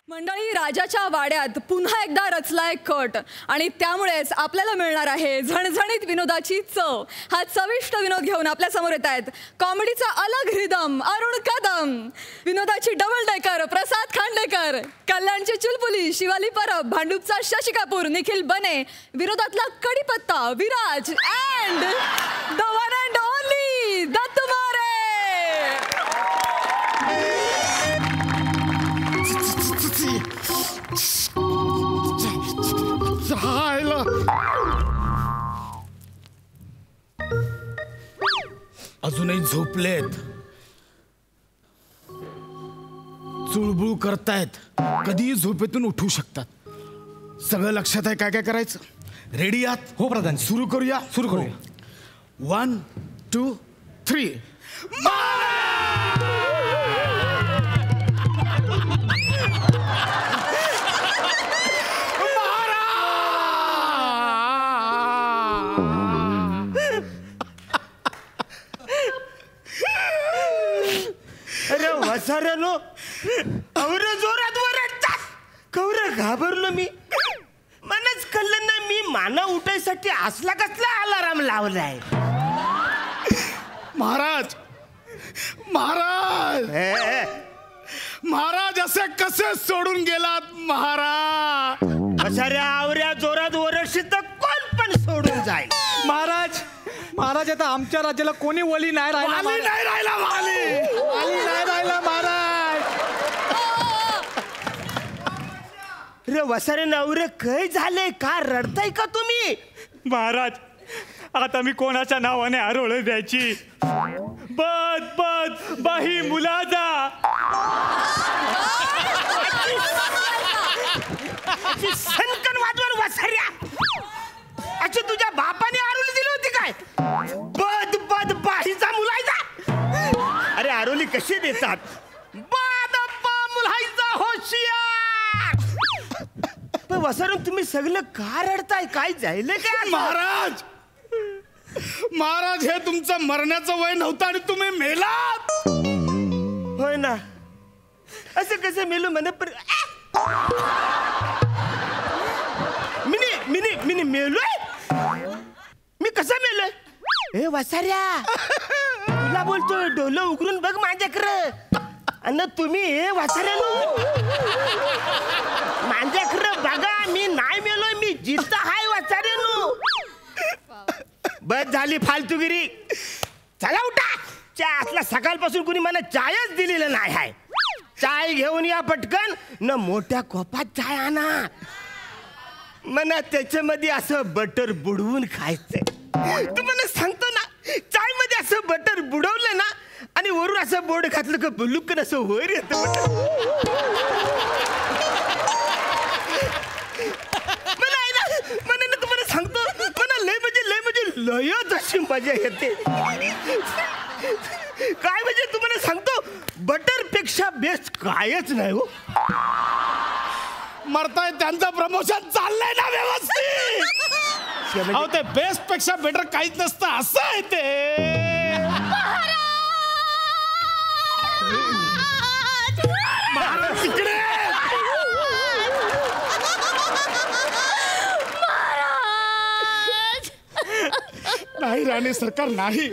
मंडळी, राजाच्या वाड्यात पुन्हा एकदा रचलाय कट आणि त्यामुळेच आपल्याला मिळणार आहे झणझणीत विनोदाची चव. हा चविष्ट विनोद घेऊन आपल्या समोर येत आहेत कॉमेडीचा अलग रिदम अरुण कदम, विनोदाची डबल डेकर प्रसाद खांडेकर, कल्याणची चुलबुली शिवाली परब, भांडूपचा शशी कपूर निखिल बने, विरोधातला कडीपत्ता Viraj and the one and only Datta More. अजूनही झोपलेत, चुळबुळ करतायत, कधीही झोपेतून उठू शकतात. सगळं लक्षात आहे काय काय करायचं? रेडी आहात? हो प्रधान. सुरू करूया. 1 2 3. अरे वसाऱ्यानो, अवर जोरात वरडतात. कवर घाबरलो मी. मनच कळलं ना मी माना उठायसाठी असला कसला अलाराम लावलाय. महाराज महाराज महाराज असे कसे सोडून गेलात महाराज? वसाऱ्या आवऱ्या जोरात वरडशील तर कोण पण सोडून जाईल. महाराज महाराज आता आमच्या राज्याला कोणी वली नाही राहिला. वाली नाही राहिला, वाली नाही राहिला महाराज. रे वसारे नवरे काय झाले? का रडताय का तुम्ही? महाराज आता मी कोणाच्या नावाने आरोळ द्यायची? बद बद बाही मुलाजा. सनकन वाजवर वसाऱ्या. अच्छा, तुझ्या बापाने आरोली दिली होती काय? बद बद बाहीचा मुलायचा. अरे आरोली कशी देतात? बद मुलायचा होशियार. पण वसारून तुम्ही सगळं का रडताय? काय जाईल काय? महाराज महाराज हे तुमचं मरण्याचं वय नव्हतं आणि तुम्ही मेलात. होय ना. असं कसं मेलो म्हणे? मिनी मेलोय? मी कसं मेलोय? ए वसाऱ्या, तुला बोलतोय, डोलं उघडून बघ माझ्याकडं. आणि तुम्ही हे वसाऱ्यानो माझ्याकडं बघा. मी नाही मेलोय, मी जिद्द हाय वसाऱ्यानो. बस झाली फालतूगिरी. चला उठा. चहा सकाळपासून कुणी मला चायच दिलेलं नाही आहे. चाय घेऊन या पटकन. न मोठ्या कोपात चाय आणा. मला त्याच्यामध्ये असं बटर बुडवून खायचंय. तुम्हाला सांगतो ना, चाय मध्ये असं बटर बुडवलं ना आणि वरून असं बोर्ड घातलं का बुलुकन असं वर येतं. मला तुम्हाला सांगतो, मला लय म्हणजे लयच अशी मजा येते. काय म्हणजे तुम्हाला सांगतो, बटर पेक्षा बेस्ट कायच नाही हो. मरताय त्यांचं प्रमोशन चाललंय ना व्यवस्थित. अहो ते बेस्ट पेक्षा बेटर काहीच नसतं असं आहे ते. महाराज तिकडे. नाही राणी सरकार नाही.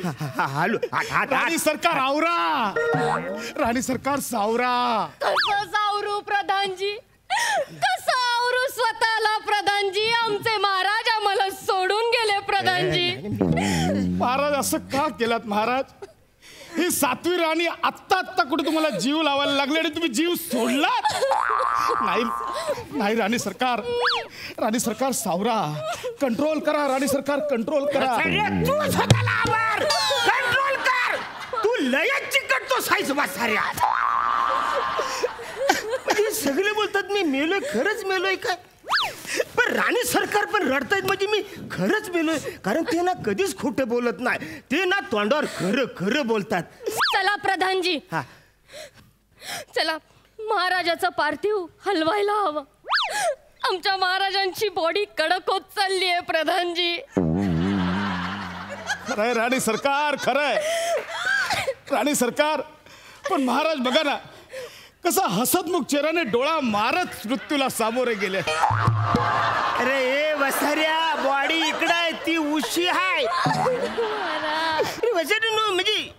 राणी सरकार आवरा. राणी सरकार सावरा. कसं सावरू प्रधानजी? कसं आवरू स्वतःला प्रधानजी? आमचे महाराज आम्हाला सोडून गेले प्रधानजी. महाराज असं का केलात महाराज? ही 7वी राणी आत्ता कुठे तुम्हाला जीव लावायला लागले आणि तुम्ही जीव सोडलात? नाही नाही राणी सरकार सावरा. कंट्रोल करा राणी सरकार, कंट्रोल करा. तू स्वतःला आवर. कंट्रोल कर. तू लयच चिकटतो साईज वासाऱ्या. सगळे बोलतात मी मेलोय. खरंच मेलोय काय? पण राणी सरकार पण रडतायत म्हणजे मी खरंच मेलोय. कारण ते ना कधीच खोटं बोलत नाही. ते ना तोंडावर खरं खरं बोलतात. चला प्रधानजी, चला. महाराजाचं पार्थिव हलवायला हवं. आमच्या महाराजांची बॉडी कडक होत चालली आहे प्रधानजी. खरंय राणी सरकार, खरंय. राणी सरकार, पण महाराज बघा ना कसा हसतमुख चेहऱ्याने डोळा मारत मृत्यूला सामोरे गेले. अरे ए वसाऱ्या, बॉडी इकडे आहे, ती उशी आहे. वसाऱ्या म्हणजे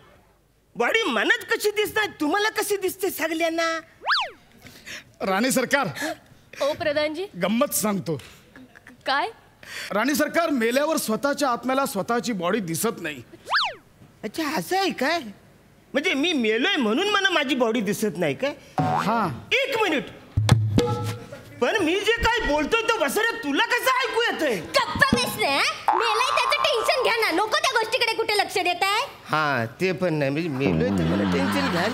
बॉडी मनात कशी दिसणार, तुम्हाला कशी दिसते सगळ्यांना? राणी सरकार, ओ प्रधानजी. गंमत सांगतो. काय? राणी सरकार, मेल्यावर स्वतःच्या आत्म्याला स्वतःची बॉडी दिसत नाही. अच्छा, असं आहे काय? म्हणजे मी मेलोय म्हणून मला माझी बॉडी दिसत नाही काय? हा, एक मिनिट, पण मी जे काय बोलतोय तो वसाऱ्या तुला कसं ऐकू येतंय? गप्पा बसले. मेलाय त्याचं टेन्शन घ्या ना, नको त्या गोष्टीकडे कुठे लक्ष देत आहे. हा, ते पण नाही, म्हणजे मेलोय तर मला टेन्शन घ्या.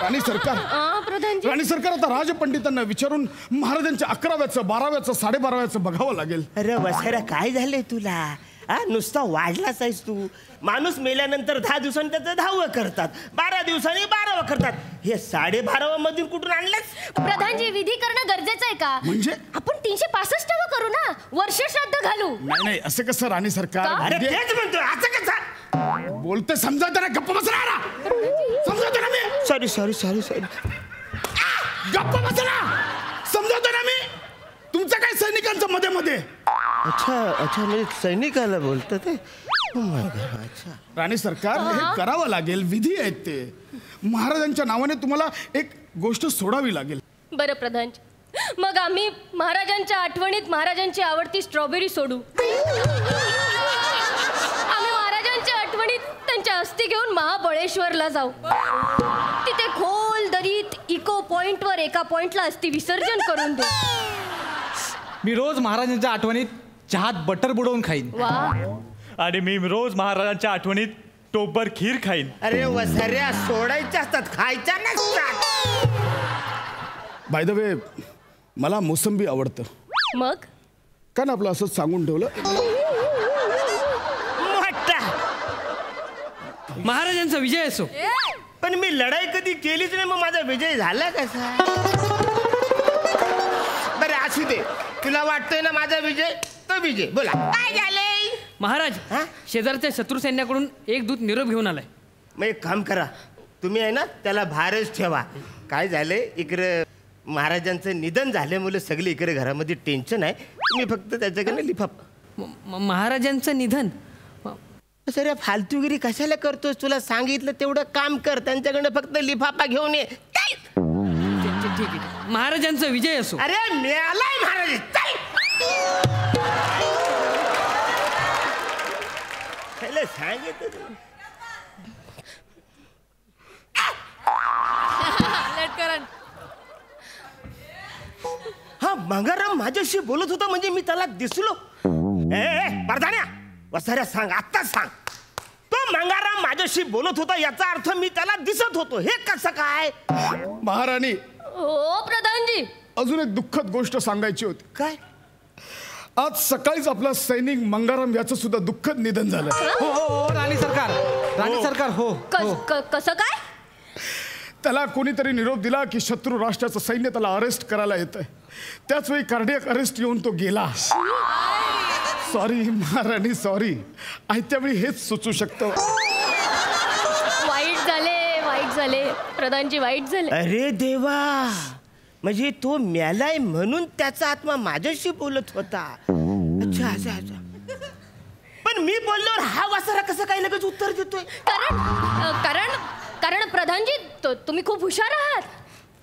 राणी सरकार, प्रधानजी. राणी सरकार, आता राजपंडितांना विचारून महाराजांच्या 11व्याचं 12व्याचं 12.5व्याचं बघावं लागेल. अरे वसाऱ्या, काय झालंय तुला? हा, नुसता वाढलाच आहेस तू. माणूस मेल्यानंतर 10 दिवसांनी त्याचं 10वं करतात, 12 दिवसांनी 12वं करतात. हे 12.5 मधून कुठून आणलंच? प्रधानजी, विधी करणं गरजेचं आहे का? म्हणजे? आपण 365 करू ना, वर्ष श्राद्ध घालू. नाही नाही, असं कसं राणी सरकार? का? अरे म्हणजे तेच म्हणतोय, असं कसं बोलते समजावते ना, गप्प बस ना. समजावते ना मी. सॉरी सॉरी सॉरी सॉरी गप्प बस ना, समजावते ना मी. तुमचं काय सैनिकांचं मध्ये मध्ये? अच्छा अच्छा, म्हणजे सैनिकाला बोलतात ते. Oh my God, अच्छा. राणी सरकार, हे करावं लागेल, विधी आहेत ते. महाराजांच्या नावाने तुम्हाला एक गोष्ट सोडावी लागेल. बरं प्रधानजी, मग आम्ही महाराजांच्या आठवणीत महाराजांची आवडती स्ट्रॉबेरी सोडू. आम्ही महाराजांच्या आठवणीत त्यांच्या अस्थी घेऊन महाबळेश्वरला जाऊ. तिथे खोल दरीत इको पॉइंटवर एका पॉइंटला अस्थी विसर्जन करून देऊ. मी रोज महाराजांच्या आठवणीत चहात बटर बुडवून खाईन. वा. आणि मी रोज महाराजांच्या आठवणीत टोपभर खीर खाईन. अरे वसाऱ्या, सोडायच्या असतात, खायच्या नसतात. बाय द वे, मला मोसंबी आवडतं. मग का ना आपलं असंच सांगून ठेवलं. मोठा. महाराजांचा विजय असो. पण मी लढाई कधी केलीच नाही, मग माझा विजय झाला कसा? बरं असू दे, तुला वाटतोय ना माझा विजय, तो विजय. बोला, काय झालंय? महाराज, हा? शेजारच्या शत्रू सैन्याकडून एक दूत निरोप घेऊन आलाय. मग एक काम करा, तुम्ही आहे ना त्याला बाहेरच ठेवा. काय झालंय, इकडे महाराजांचं निधन झाल्यामुळे सगळे इकडे घरामध्ये टेन्शन आहे. तुम्ही फक्त त्याच्याकडे लिफाफा. महाराजांचं निधन? सर, फालतूगिरी कशाला करतोस? तुला सांगितलं तेवढं काम कर, त्यांच्याकडे फक्त लिफाफा घेऊन ये. काय? ठीक आहे. महाराजांचा विजय असो. अरे मिळालाय महाराज, चल. सांगितलं तुम्ही. हा, मंगाराम माझ्याशी बोलत होता म्हणजे मी त्याला दिसलो. परधान्या, वसाऱ्या सांग, आत्ता सांग. तो मंगाराम माझ्याशी बोलत होता याचा अर्थ मी त्याला दिसत होतो, हे कसं काय? महाराणी, हो प्रधानजी. अजून एक दुःखद गोष्ट सांगायची होती. काय? आज सकाळीच आपला सैनिक मंगाराम याचं सुद्धा दुःखद निधन झालं. हो हो हो, राणी सरकार, राणी सरकार. हो हो. कसं काय? त्याला कोणीतरी निरोप दिला की शत्रू राष्ट्राचं सैन्य त्याला अरेस्ट करायला येतंय. त्याच वेळी कार्डियक अरेस्ट येऊन तो गेला. सॉरी महाराणी, सॉरी. आयत्या वेळी हेच सुचू शकतं. वाईट झाले प्रधानजी, वाईट झाले. अरे देवा, म्हणजे तो मेलाय म्हणून त्याचा आत्मा माझ्याशी बोलत होता. अच्छा अच्छा अच्छा. पण मी बोलल्यावर हा वासरा कसं काय लगेच उत्तर देतोय? कारण प्रधानजी, तुम्ही खूप हुशार आहात,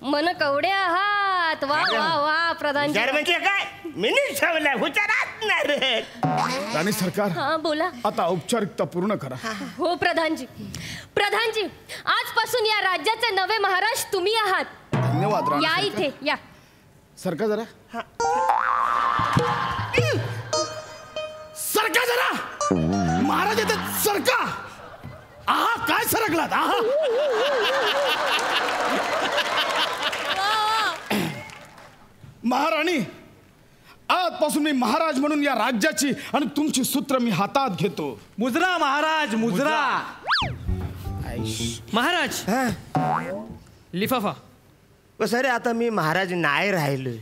मन कवडे आहात. वा वा वा प्रधानजी. हुशार म्हणजे काय? मी ठेवलाय हुशार असणार. राणी सरकार, हा बोला. आता औपचारिकता पूर्ण करा. हो प्रधानजी. प्रधानजी, आजपासून या राज्याचे नवे महाराज तुम्ही आहात. धन्यवाद राणी या सरकार. इथे या. सरका जरा. सरका जरा. महाराज येतात, सरका. आहा, काय सरकलात? आहा. महाराणी, आजपासून मी महाराज म्हणून या राज्याची आणि तुमची सूत्र मी हातात घेतो. मुजरा महाराज, मुजरा. महाराज, लिफाफा. सर, आता मी महाराज नाही राहिलोय.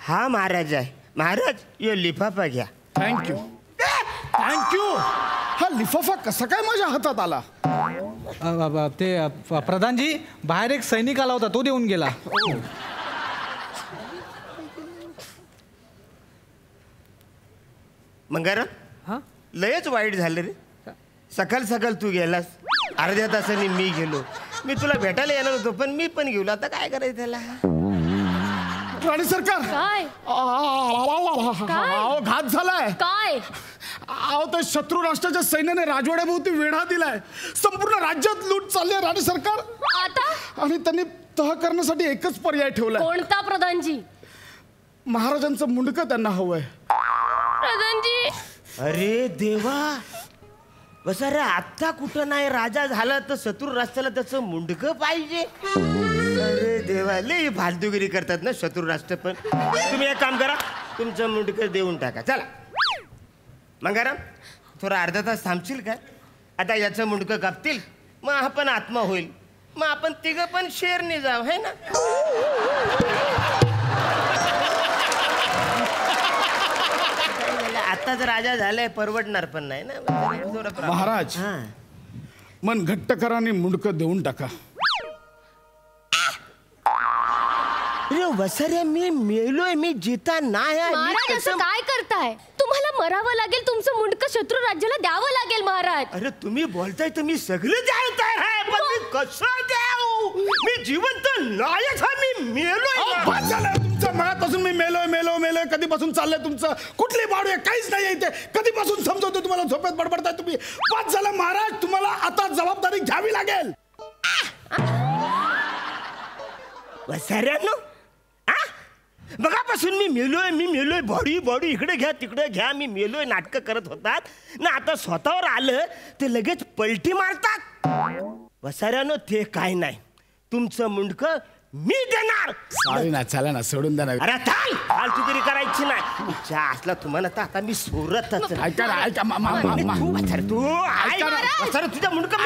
हा महाराज आहे. महाराज, यो लिफाफा घ्या. थँक्यू. थँक्यू. हा लिफाफा कसा काय माझ्या हातात आला? ते प्रधानजी बाहेर एक सैनिक आला होता तो देऊन गेला. मंगारा हा लयच वाईट झालं रे. सकाळ सकाळ तू गेलास, अर्ध्या तासाने मी गेलो. मी तुला भेटायला येणार होतो पण मी पण गेलो. आता काय करायचं त्याला. राणी सरकार काय अहो घात झालाय. काय अहो तर शत्रू राष्ट्राच्या सैन्याने राजवाड्याभोवती वेढा दिलाय. संपूर्ण राज्यात लूट चालली आहे राणी सरकार. आता आणि त्यांनी तह करण्यासाठी एकच पर्याय ठेवलाय. कोणता प्रधानजी? महाराजांचं मुंडकं त्यांना हवंय. प्रधानजी अरे देवा, बस अरे आत्ता कुठं नाही राजा झाला तर शत्रू राष्ट्राला त्याचं मुंडकं पाहिजे. अरे देवा, लय फालतूगिरी करतात ना शत्रू राष्ट्र. पण तुम्ही एक काम करा, तुमचं मुंडकं देऊन टाका. चला मंगाराम, थोडा अर्धा तास थांबशील का? आता याचं मुंडकं कापतील, मग आपण आत्मा होईल. मग आपण तिघं पण शेरने जाऊ, है ना? आताच राजा झालाय, परवडणार पण नाही ना. महाराज मन घट्ट करा आणि मुंडकं देऊन टाका. अरे वसरे, मी मेलोय, मी जिता नाही. महाराज असं काय करताय? तुम्हाला मरावं लागेल, तुमचं मुंडकं शत्रू राज्याला द्यावं लागेल महाराज. अरे तुम्ही बोलताय तर मी सगळं द्यायचं आहे, पण मी कसं द्याऊ? मी जिवंत नाहीच आहे, मी मेलोय. बस झालं तुमचं. मगापासून मी मेलोय. कधीपासून चाललंय तुमचं? कुठली बाडू आहे? काहीच नाही इथे. कधीपासून समजवतो तुम्हाला, झोपेत बडबडताय तुम्ही. बस झालं महाराज, तुम्हाला आता जबाबदारी घ्यावी लागेल. वसऱ्यानो, बघापासून मी मेलोय. बॉडी इकडे घ्या तिकडे घ्या, मी मेलोय नाटकं करत होतात ना. आता स्वतःवर आलं ते लगेच पलटी मारतात. वसाऱ्यानो, ते काय नाही. तुमचं मुंडकं मी देणार. चला ना, सोडून द्या ना. अरे चाल, फालतूगिरी करायची नाही. असला तुम्हाला तर आता मी सोडतच. ऐका ना, ऐका तू ऐक, तुझं मुंडकं